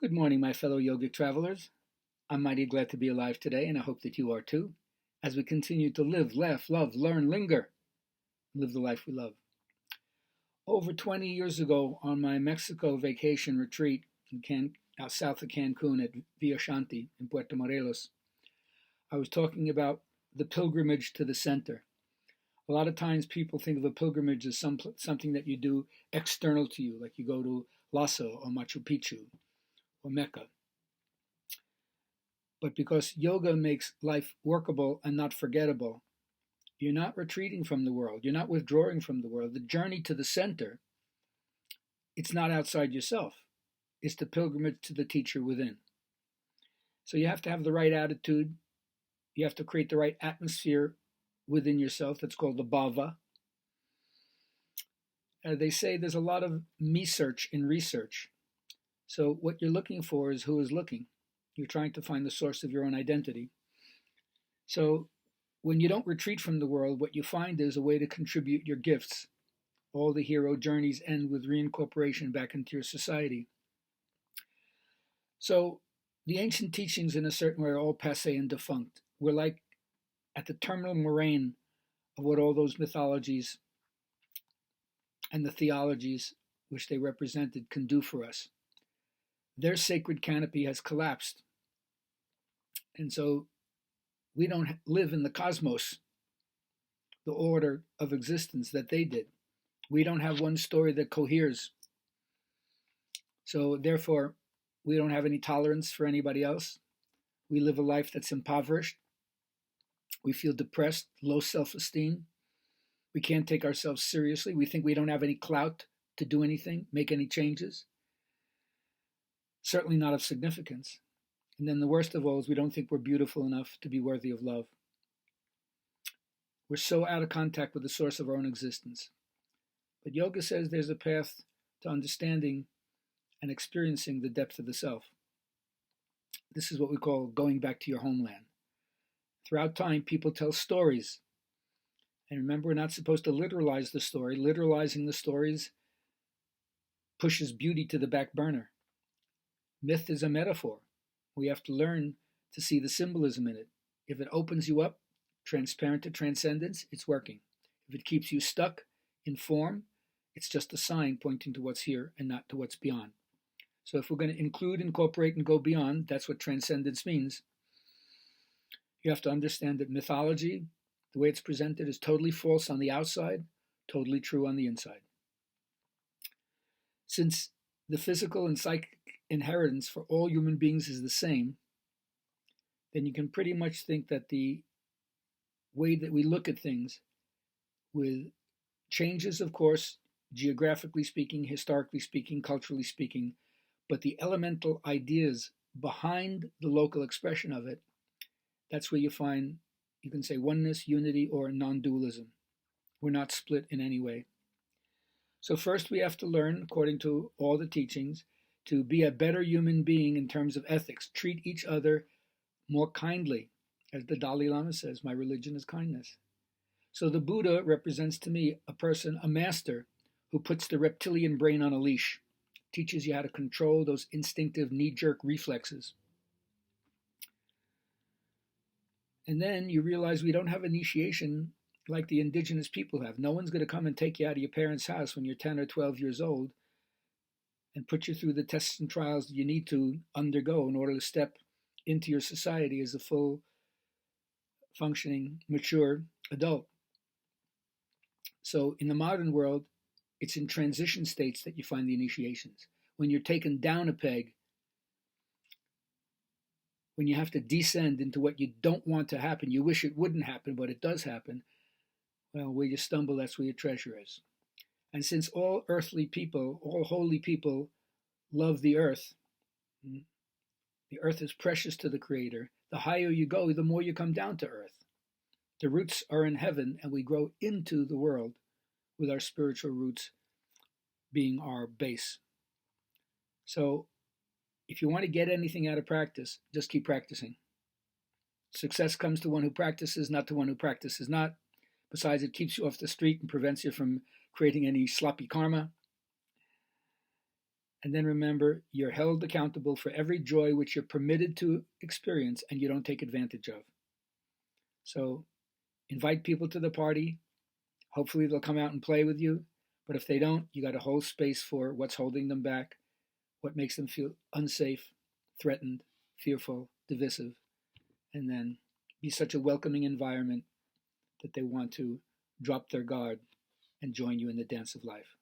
Good morning, my fellow yogic travelers. I'm mighty glad to be alive today, and I hope that you are too, as we continue to live, laugh, love, learn, linger, live the life we love. Over 20 years ago, on my Mexico vacation retreat south of Cancun at Villa Shanti in Puerto Morelos, I was talking about the pilgrimage to the center. A lot of times people think of a pilgrimage as something that you do external to you, like you go to Lhasa or Machu Picchu or Mecca. But because yoga makes life workable and not forgettable, you're not retreating from the world. You're not withdrawing from the world. The journey to the center, it's not outside yourself. It's the pilgrimage to the teacher within. So you have to have the right attitude. You have to create the right atmosphere within yourself. That's called the bhava. They say there's a lot of me-search in research. So what you're looking for is who is looking. You're trying to find the source of your own identity. So when you don't retreat from the world, what you find is a way to contribute your gifts. All the hero journeys end with reincorporation back into your society. So the ancient teachings in a certain way are all passé and defunct. We're like at the terminal moraine of what all those mythologies and the theologies which they represented can do for us. Their sacred canopy has collapsed. And so we don't live in the cosmos, the order of existence that they did. We don't have one story that coheres. So therefore, we don't have any tolerance for anybody else. We live a life that's impoverished. We feel depressed, low self-esteem. We can't take ourselves seriously. We think we don't have any clout to do anything, make any changes. Certainly not of significance. And then the worst of all is we don't think we're beautiful enough to be worthy of love. We're so out of contact with the source of our own existence. But yoga says there's a path to understanding and experiencing the depth of the self. This is what we call going back to your homeland. Throughout time, people tell stories. And remember, we're not supposed to literalize the story. Literalizing the stories pushes beauty to the back burner. Myth is a metaphor. We have to learn to see the symbolism in it. If it opens you up, transparent to transcendence, it's working. If it keeps you stuck in form, it's just a sign pointing to what's here and not to what's beyond. So if we're going to include, incorporate, and go beyond, that's what transcendence means. You have to understand that mythology, the way it's presented, is totally false on the outside, totally true on the inside. Since the physical and psychic inheritance for all human beings is the same, then you can pretty much think that the way that we look at things, with changes, of course, geographically speaking, historically speaking, culturally speaking, but the elemental ideas behind the local expression of it, that's where you find, you can say, oneness, unity, or non-dualism. We're not split in any way. So first we have to learn, according to all the teachings, to be a better human being in terms of ethics. Treat each other more kindly. As the Dalai Lama says, my religion is kindness. So the Buddha represents to me a person, a master, who puts the reptilian brain on a leash, teaches you how to control those instinctive knee-jerk reflexes. And then you realize we don't have initiation like the indigenous people have. No one's going to come and take you out of your parents' house when you're 10 or 12 years old and put you through the tests and trials that you need to undergo in order to step into your society as a full functioning, mature adult. So in the modern world, it's in transition states that you find the initiations. When you're taken down a peg, when you have to descend into what you don't want to happen, you wish it wouldn't happen, but it does happen, well, where you stumble, that's where your treasure is. And since all earthly people, all holy people love the earth is precious to the Creator. The higher you go, the more you come down to earth. The roots are in heaven, and we grow into the world with our spiritual roots being our base. So if you want to get anything out of practice, just keep practicing. Success comes to one who practices, not to one who practices not. Besides, it keeps you off the street and prevents you from creating any sloppy karma. And then remember, you're held accountable for every joy which you're permitted to experience and you don't take advantage of. So invite people to the party. Hopefully they'll come out and play with you. But if they don't, you got to hold space for what's holding them back, what makes them feel unsafe, threatened, fearful, divisive, and then be such a welcoming environment that they want to drop their guard and join you in the dance of life.